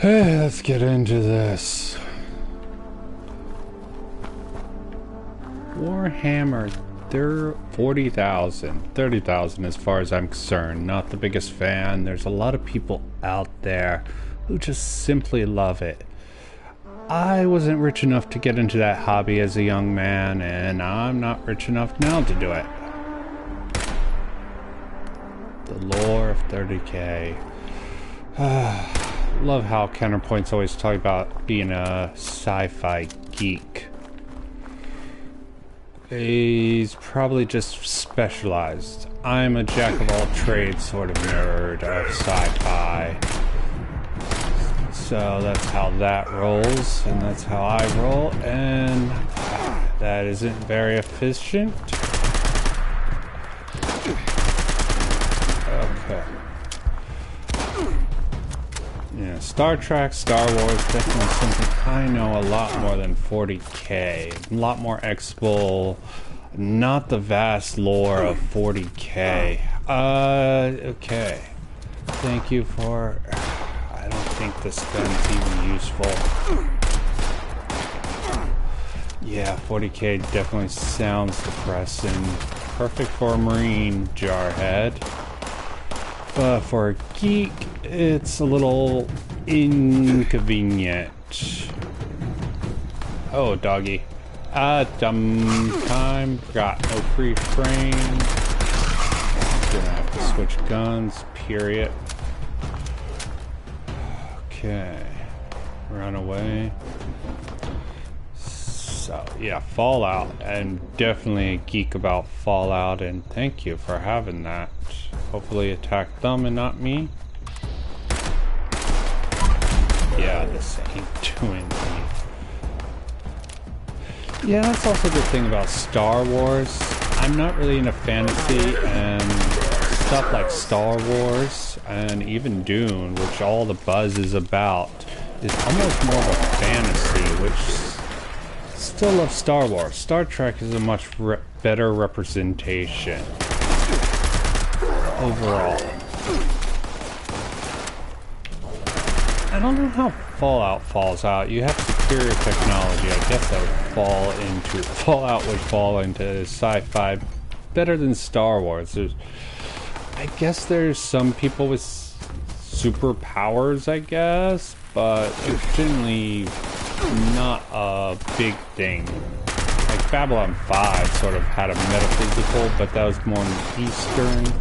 Hey, let's get into this. Warhammer, they're 40,000, 30,000 as far as I'm concerned. Not the biggest fan. There's a lot of people out there who just simply love it. I wasn't rich enough to get into that hobby as a young man, and I'm not rich enough now to do it. The lore of 30k. Love how Counterpoints always talk about being a sci-fi geek. He's probably just specialized. I'm a jack of all trades sort of nerd of sci-fi. So that's how that rolls, and that's how I roll, and that isn't very efficient. Okay. Yeah, Star Trek, Star Wars, definitely something I know a lot more than 40k. A lot more Expo, not the vast lore of 40k. Okay. Thank you for... I don't think this gun's even useful. Yeah, 40k definitely sounds depressing. Perfect for a Marine, Jarhead. But for a geek, it's a little inconvenient. Oh, doggy. Dumb time. Forgot no free frame. Gonna have to switch guns, period. Okay. Run away. So, yeah, Fallout. I'm definitely a geek about Fallout, and thank you for having that. Hopefully attack them and not me. Yeah, this ain't doing me. Yeah, that's also the thing about Star Wars. I'm not really into fantasy, and stuff like Star Wars and even Dune, which all the buzz is about, is almost more of a fantasy, which still love Star Wars. Star Trek is a much better representation overall. I don't know how Fallout falls out. You have superior technology. I guess that would fall into... Fallout would fall into sci-fi better than Star Wars. I guess there's some people with superpowers, I guess, but it's generally not a big thing. Like Babylon 5 sort of had a metaphysical, but that was more Eastern.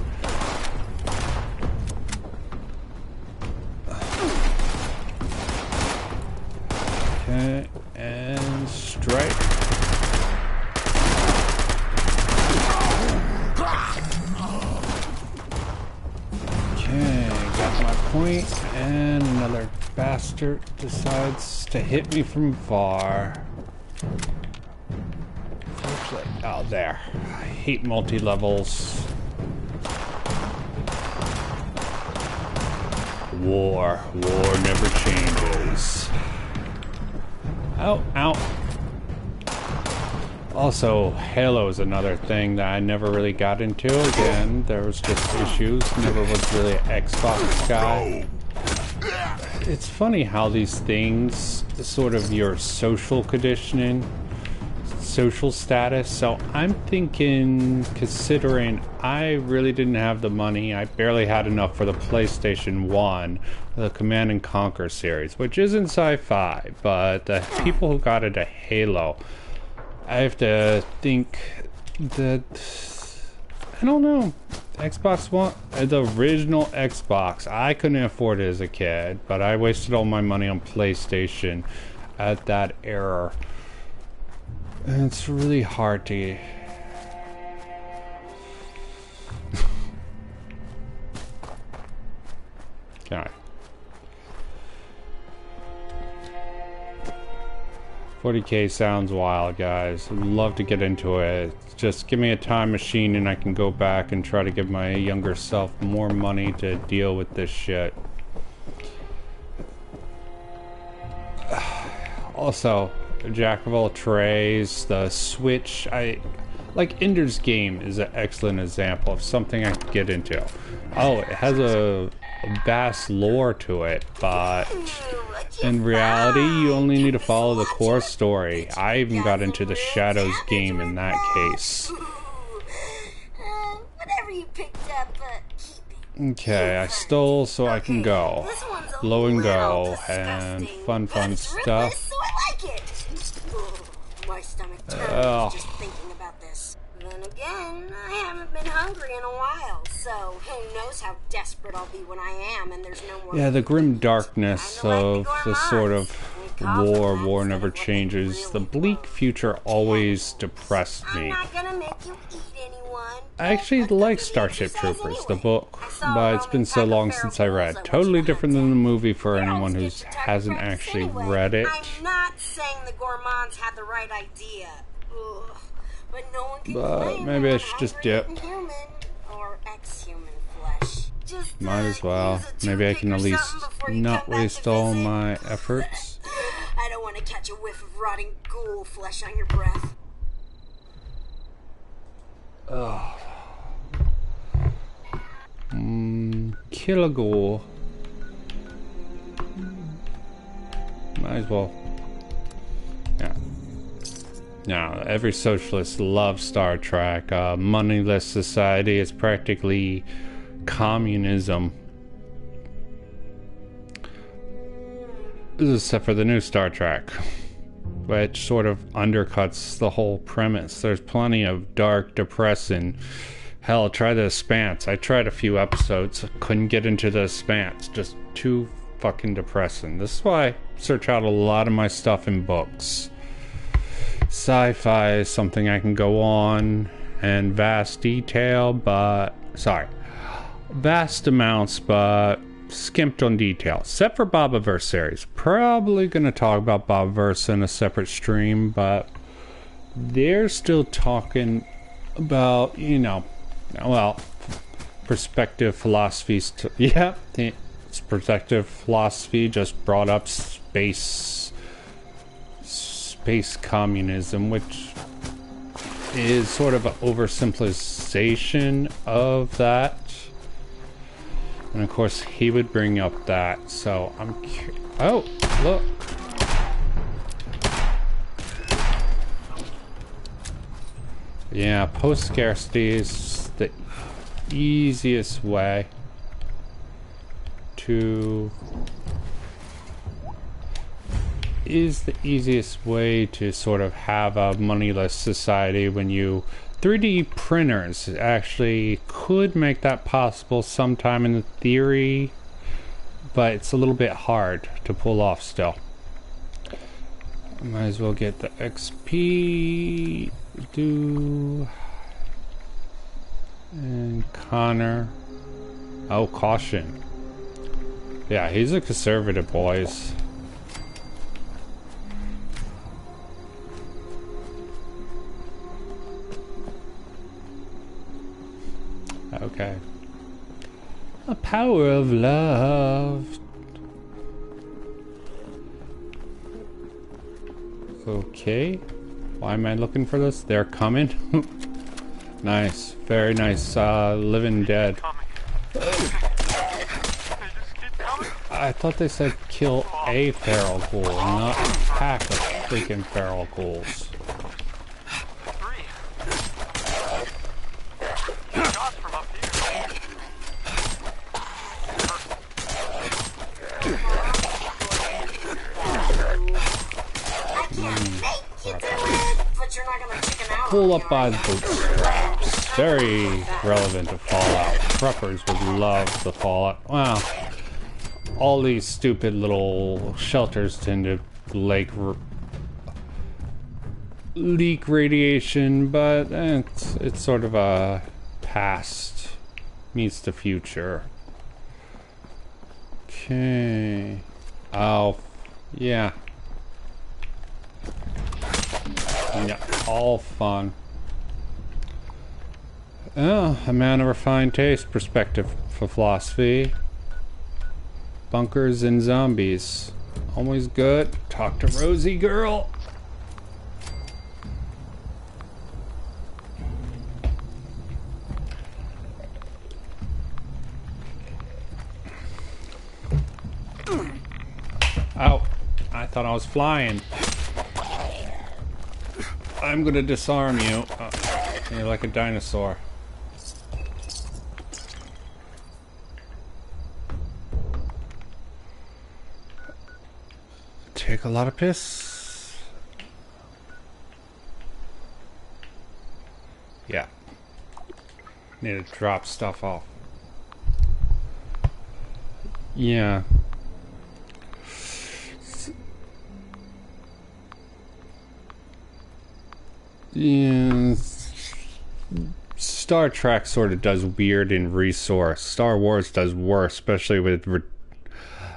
Okay, and strike. Okay, got my point, and another bastard decides to hit me from far. Actually, out there. I hate multi-levels. War never changes. Ow, ow. Also, Halo is another thing that I never really got into. Again, there was just issues. Never was really an Xbox guy. It's funny how these things, sort of your social conditioning, social status. So I'm thinking, considering I really didn't have the money, I barely had enough for the PlayStation 1, the Command and Conquer series, which isn't sci-fi, but the people who got into Halo, I have to think that, I don't know, Xbox One, the original Xbox, I couldn't afford it as a kid, but I wasted all my money on PlayStation at that era. And it's really hard to... God. 40k sounds wild, guys. I'd love to get into it. Just give me a time machine and I can go back and try to give my younger self more money to deal with this shit. Also, jack of all trades, the Switch, like Ender's Game is an excellent example of something I could get into. Oh, it has a vast lore to it, but In reality, you only need to follow the core story. I even got into the Shadows game in that case. Whatever you picked up, keep it. Okay, I stole so I can go. Blow and go, and fun stuff. So I like it. My stomach turns just thinking about this. Then again, I haven't been hungry in a while, so who knows how desperate I'll be when I am and there's no more. Yeah, the grim darkness of the sort of war never changes. The bleak future always depressed me. I'm not gonna make you eat anyone. I actually like Starship Troopers, the book, but it's been so long since I read. Totally different than the movie for anyone who hasn't actually read it. I'm not saying the gourmands had the right idea. Ugh. But no one can But maybe I should just dip. Human or ex-human flesh. Just, might as well. Maybe I can at least not waste all my efforts. I don't want to catch a whiff of rotting ghoul flesh on your breath. Ugh. Kill a ghoul. Might as well. Yeah. Now, every socialist loves Star Trek. Moneyless society is practically communism. Except for the new Star Trek, which sort of undercuts the whole premise. There's plenty of dark, depressing. Hell, try The Expanse. I tried a few episodes, couldn't get into The Expanse. Just too fucking depressing. This is why I search out a lot of my stuff in books. Sci-fi is something I can go on in vast detail, but vast amounts, but skimped on detail. Except for Bobaverse series. Probably gonna talk about Bobaverse in a separate stream, but they're still talking about, you know, well, perspective philosophies. Yeah, it's perspective philosophy just brought up space communism, which is sort of an oversimplification of that. And of course, he would bring up that. So I'm oh, look. Yeah, post-scarcity is the easiest way to sort of have a moneyless society. When you 3D printers actually could make that possible sometime in the theory, but it's a little bit hard to pull off still. Might as well get the XP. And Connor. Oh, caution. Yeah, he's a conservative, boys. Okay. The power of love. Okay. Why am I looking for this? They're coming. Nice. Very nice. Living Dead. I thought they said kill a feral ghoul, not a pack of freaking feral ghouls. Pull up by the bootstraps. Very relevant to Fallout. Preppers would love the Fallout. Wow. All these stupid little shelters tend to leak radiation, but it's sort of a past meets the future. Okay. Oh, yeah. Yeah, all fun. Oh, a man of refined taste, perspective for philosophy. Bunkers and zombies. Always good. Talk to Rosie girl. Oh, I thought I was flying. I'm gonna disarm you. You're like a dinosaur. Take a lot of piss. Yeah. Need to drop stuff off. Yeah. Yeah. Star Trek sort of does weird in resource. Star Wars does worse, especially with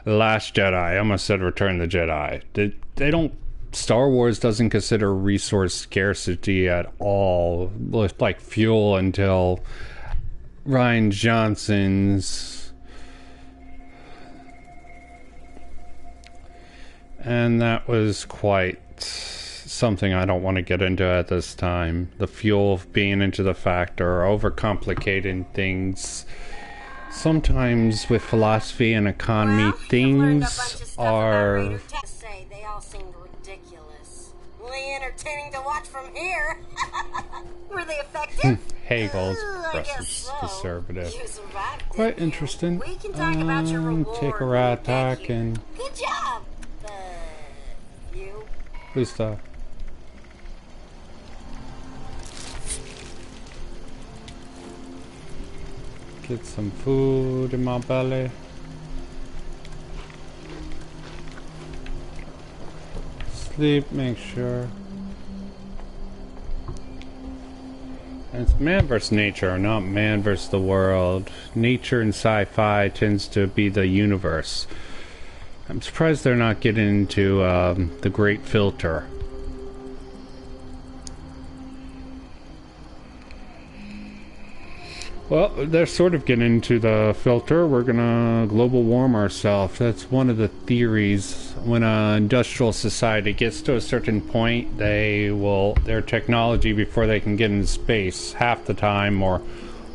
Last Jedi. I almost said Return of the Jedi. They don't. Star Wars doesn't consider resource scarcity at all, with like fuel, until Rian Johnson's. And that was quite something I don't want to get into at this time. The fuel being into the factor, overcomplicating things. Sometimes with philosophy and economy, things are... They all seemed ridiculous. Really entertaining to watch from here. Were they effective? Hegel's conservative. Quite interesting. We can talk about your reward. Take a rat attack and... Good job! You? Who's the... Get some food in my belly. Sleep, make sure. And it's man versus nature, not man versus the world. Nature in sci-fi tends to be the universe. I'm surprised they're not getting into the Great Filter. Well, they're sort of getting into the filter. We're gonna global warm ourselves. That's one of the theories. When an industrial society gets to a certain point, their technology, before they can get into space, half the time, or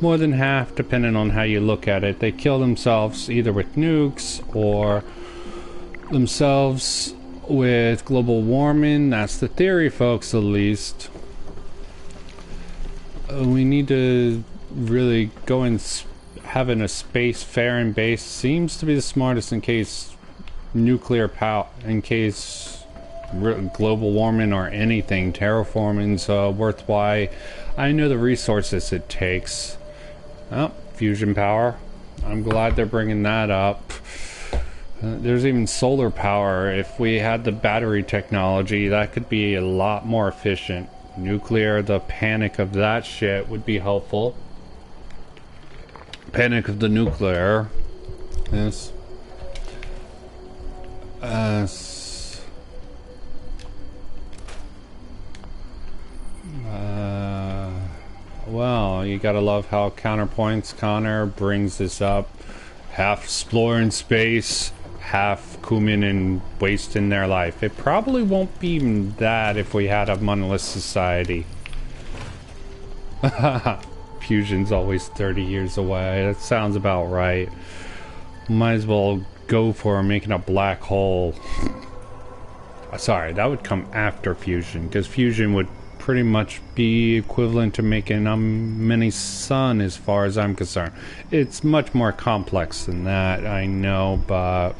more than half, depending on how you look at it, they kill themselves either with nukes or themselves with global warming. That's the theory, folks, at least. We need to really go and having a space-faring base seems to be the smartest in case nuclear power, in case global warming or anything. Terraforming's worthwhile. I know the resources it takes. Oh, fusion power. I'm glad they're bringing that up. There's even solar power. If we had the battery technology, that could be a lot more efficient. Nuclear, the panic of that shit would be helpful. Panic of the nuclear. Yes. Well, you gotta love how Counterpoints Connor brings this up. Half exploring space, half cumin and wasting their life. It probably won't be even that if we had a monolith society. Fusion's always 30 years away. That sounds about right. Might as well go for making a black hole. Sorry, that would come after fusion, because fusion would pretty much be equivalent to making a mini sun as far as I'm concerned. It's much more complex than that, I know, but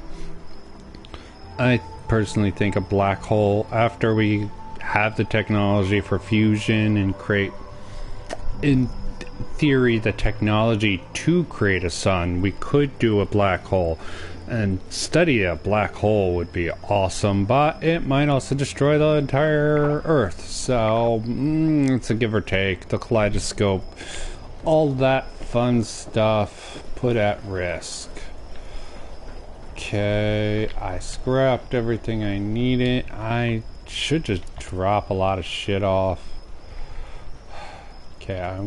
I personally think a black hole, after we have the technology for fusion and create, in theory, the technology to create a sun, we could do a black hole. And study a black hole would be awesome, but it might also destroy the entire Earth. So, it's a give or take. The kaleidoscope, all that fun stuff put at risk. Okay, I scrapped everything I needed. I should just drop a lot of shit off. Okay, I'm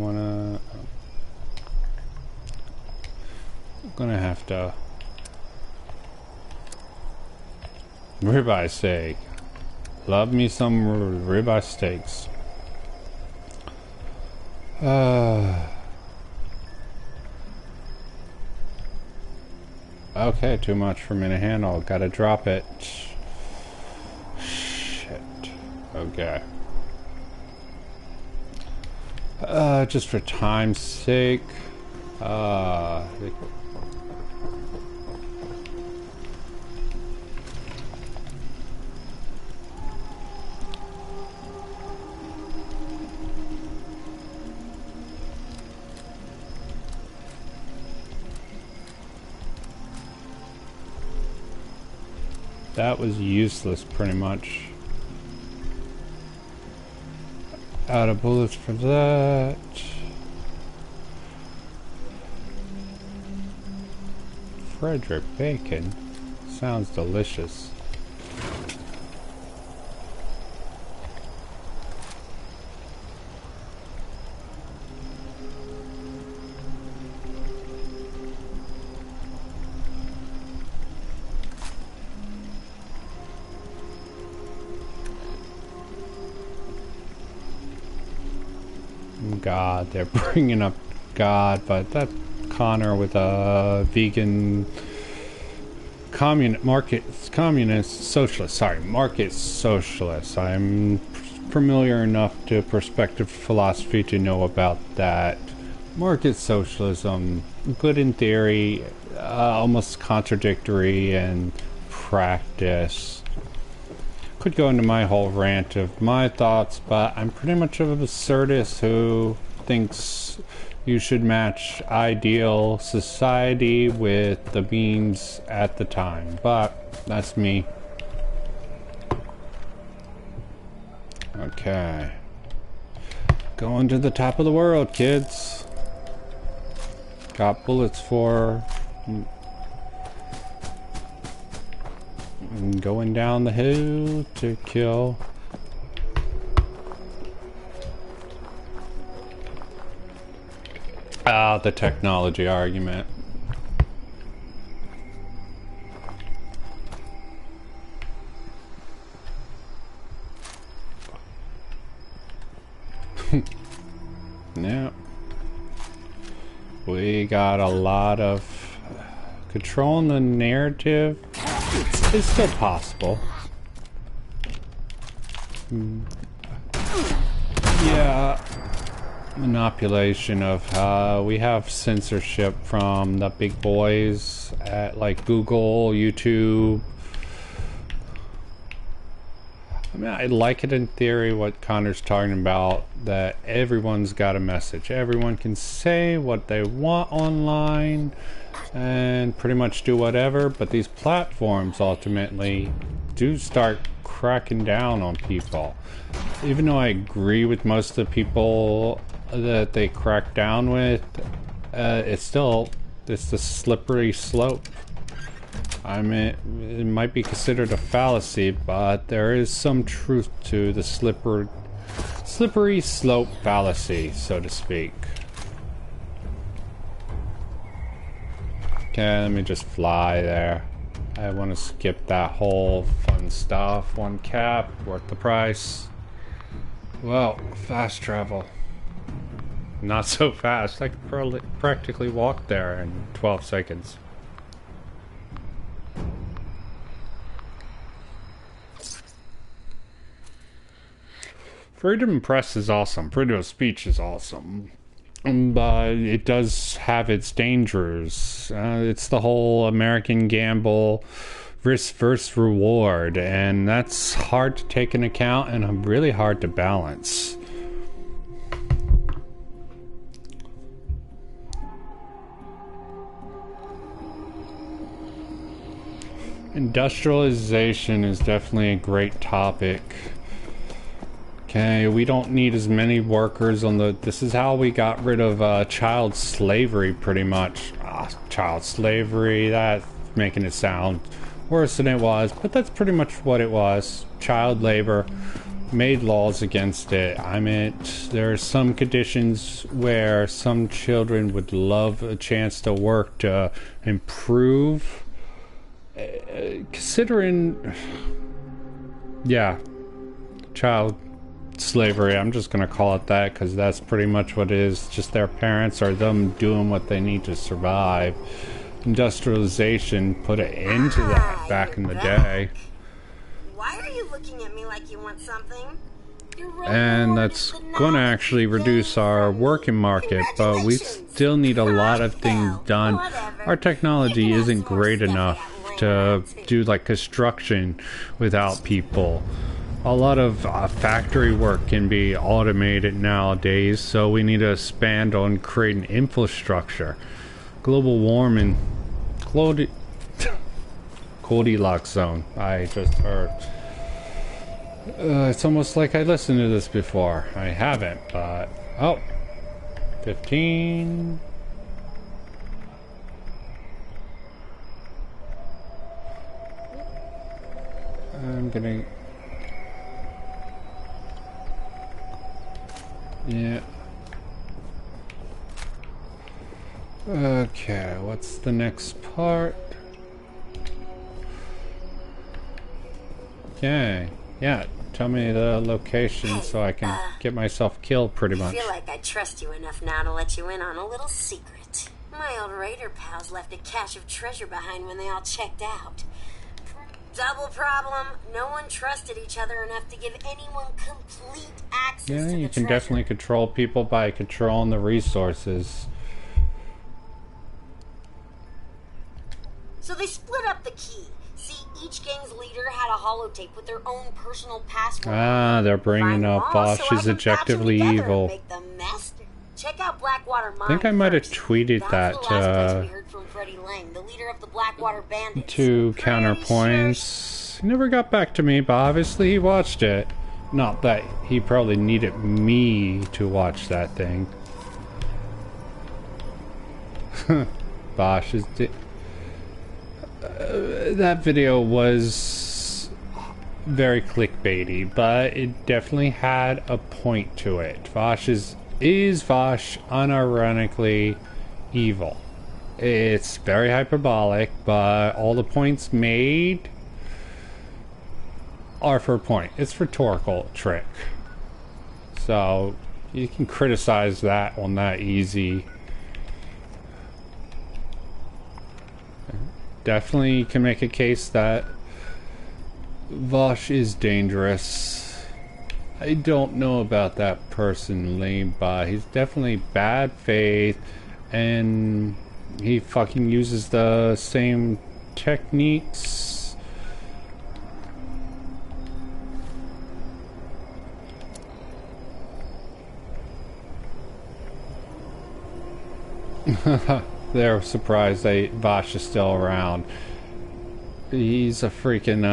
gonna have to... Ribeye steak. Love me some ribeye steaks. Okay, too much for me to handle. Gotta drop it. Okay. Just for time's sake. That was useless, pretty much. Out of bullets for that. Frederick Bacon. Sounds delicious. God, they're bringing up God, but that Connor with a vegan market socialist. I'm familiar enough to perspective philosophy to know about that. Market socialism, good in theory, almost contradictory in practice. Could go into my whole rant of my thoughts, but I'm pretty much of an absurdist who thinks you should match ideal society with the means at the time. But that's me. Okay. Going to the top of the world, kids. Got bullets for... and going down the hill to kill. The technology argument. Yeah. We got a lot of controlling the narrative. It's still possible. Yeah. Manipulation of we have censorship from the big boys at like Google, YouTube. I mean, I like it in theory what Connor's talking about, that everyone's got a message. Everyone can say what they want online and pretty much do whatever, but these platforms ultimately do start cracking down on people. Even though I agree with most of the people that they crack down with, it's the slippery slope. I mean, it might be considered a fallacy, but there is some truth to the slippery slope fallacy, so to speak. Okay, let me just fly there. I want to skip that whole fun stuff. One cap, worth the price. Well, fast travel. Not so fast. I could practically walk there in 12 seconds. Freedom of press is awesome. Freedom of speech is awesome. But it does have its dangers. It's the whole American gamble, risk versus reward, and that's hard to take into account and really hard to balance. Industrialization is definitely a great topic. Okay, we don't need as many workers on the... This is how we got rid of child slavery, pretty much. Child slavery, that's making it sound worse than it was, but that's pretty much what it was. Child labor, made laws against it. I mean, there are some conditions where some children would love a chance to work to improve. Considering... Yeah, child slavery, I'm just gonna call it that because that's pretty much what it is. Just their parents or them doing what they need to survive. Industrialization put an end to that back in the day. Why are you looking at me like you want something? and that's going to actually reduce our working market, but we still need a lot of things done. Our technology isn't great enough to do like construction without people. A lot of factory work can be automated nowadays, so we need to expand on creating infrastructure. Global warming, Goldilocks zone, I just heard. It's almost like I listened to this before. I haven't, but... Oh! 15... I'm gonna... Yeah. Okay, what's the next part? Okay. Yeah, tell me the location so I can get myself killed pretty much. I feel like I trust you enough now to let you in on a little secret. My old raider pals left a cache of treasure behind when they all checked out. Double problem, no one trusted each other enough to give anyone complete access to the treasure. Yeah, you can definitely control people by controlling the resources. So they split up the key. See, each gang's leader had a holotape with their own personal password. Ah, they're bringing up Bosch is objectively evil. Make the master. Check out Blackwater Mine. I think I might have tweeted that to Counterpoints. He never got back to me, but obviously he watched it. Not that he probably needed me to watch that thing. Bosch is... that video was very clickbaity, but it definitely had a point to it. Vosh is Vosh unironically evil? It's very hyperbolic, but all the points made are for a point. It's rhetorical trick. So you can criticize that one that easy. Definitely can make a case that Vosh is dangerous. I don't know about that personally, but he's definitely bad faith, and he fucking uses the same techniques. They're surprised that Vosh is still around. He's a freaking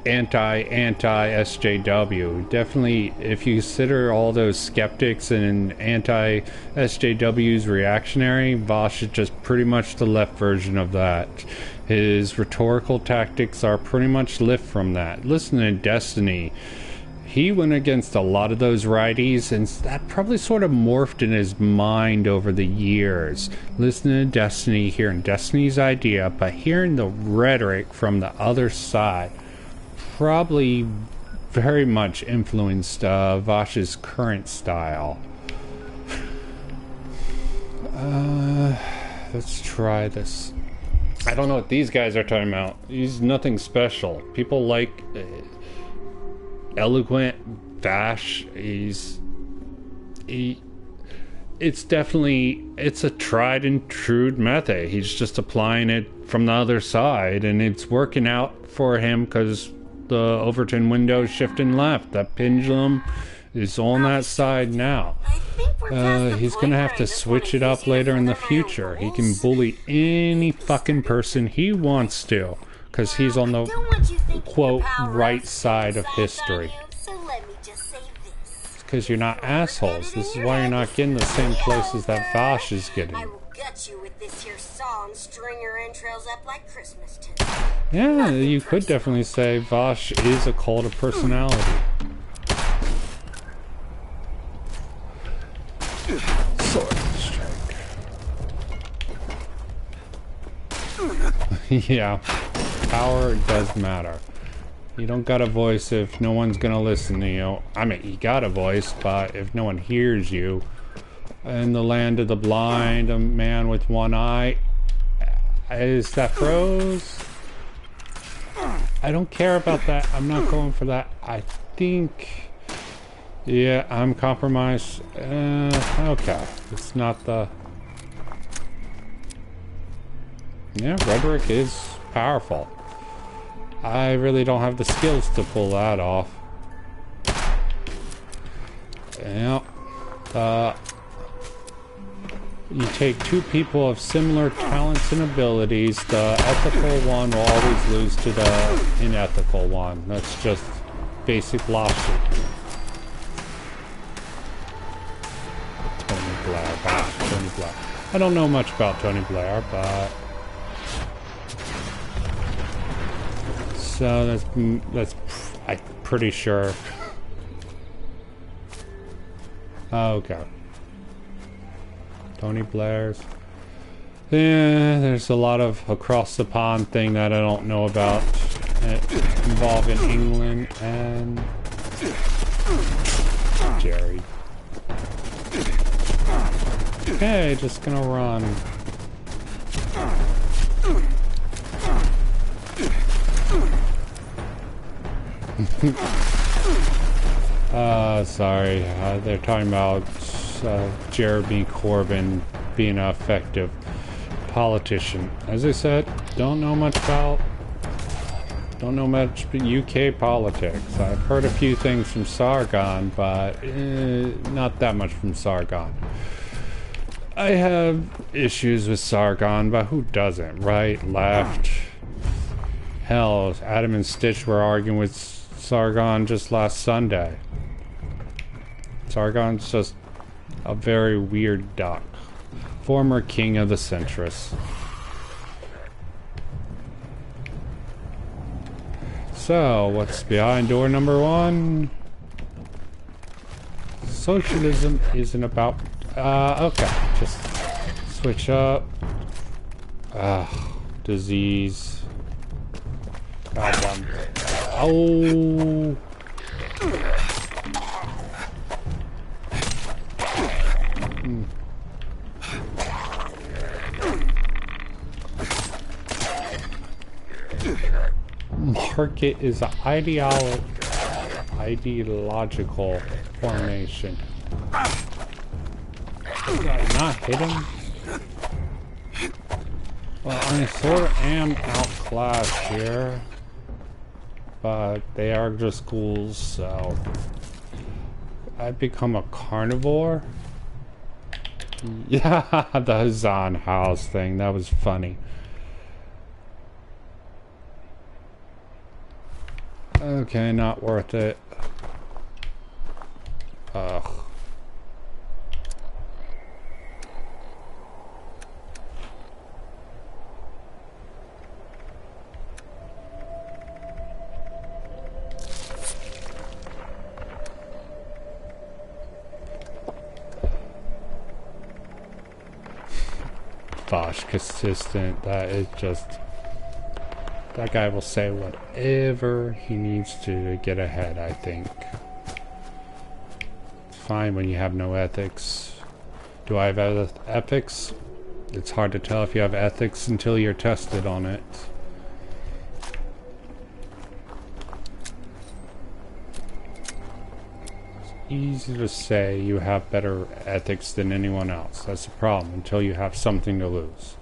anti-SJW. Definitely, if you consider all those skeptics and anti-SJW's reactionary, Vosh is just pretty much the left version of that. His rhetorical tactics are pretty much lift from that. Listen to Destiny. He went against a lot of those righties, and that probably sort of morphed in his mind over the years. Listening to Destiny, hearing Destiny's idea, but hearing the rhetoric from the other side probably very much influenced Vosh's current style. Let's try this. I don't know what these guys are talking about. He's nothing special. People like eloquent Vash. It's a tried and true method. He's just applying it from the other side, and it's working out for him because the Overton window shifting left. That pendulum is on that side now. He's gonna have to switch it up later in the future. He can bully any fucking person he wants to, because he's on the quote right side of history. It's because you're not assholes. This is why you're not getting the same places that Vosh is getting. I will gut you with this here saw and string your entrails up like Christmas too. Yeah, you could definitely say Vosh is a cult of personality. Sword strike. Yeah, power does matter. You don't got a voice if no one's gonna listen to you. I mean, you got a voice, but if no one hears you. In the land of the blind, a man with one eye. Is that froze? I don't care about that. I'm not going for that. I think Yeah, I'm compromised. Okay. It's not the... Yeah, rhetoric is powerful. I really don't have the skills to pull that off. Yeah. You take two people of similar talents and abilities, the ethical one will always lose to the unethical one. That's just basic logic. Tony Blair, Tony Blair. I don't know much about Tony Blair, but... So that's I'm pretty sure. Okay. Tony Blair's. Yeah, there's a lot of across the pond thing that I don't know about. Involving England and Jerry. Okay, just gonna run. Sorry. They're talking about Jeremy Corbyn being an effective politician. As I said, don't know much UK politics. I've heard a few things from Sargon, but not that much from Sargon. I have issues with Sargon, but who doesn't? Right? Left? Hell, Adam and Stitch were arguing with Sargon just last Sunday. Sargon's just a very weird duck. Former king of the centrists. So, what's behind door number one? Socialism isn't about... okay. Just switch up. Disease. Goddamn. Oh... Market is an ideological formation. Did I not hit him? Well, I sort of am outclassed here, but they are just ghouls, so I've become a carnivore. Yeah, the Hazan house thing, that was funny. Okay, not worth it. Ugh. Bosh, consistent. That is just... That guy will say whatever he needs to get ahead, I think. It's fine when you have no ethics. Do I have ethics? It's hard to tell if you have ethics until you're tested on it. It's easy to say you have better ethics than anyone else. That's the problem, until you have something to lose.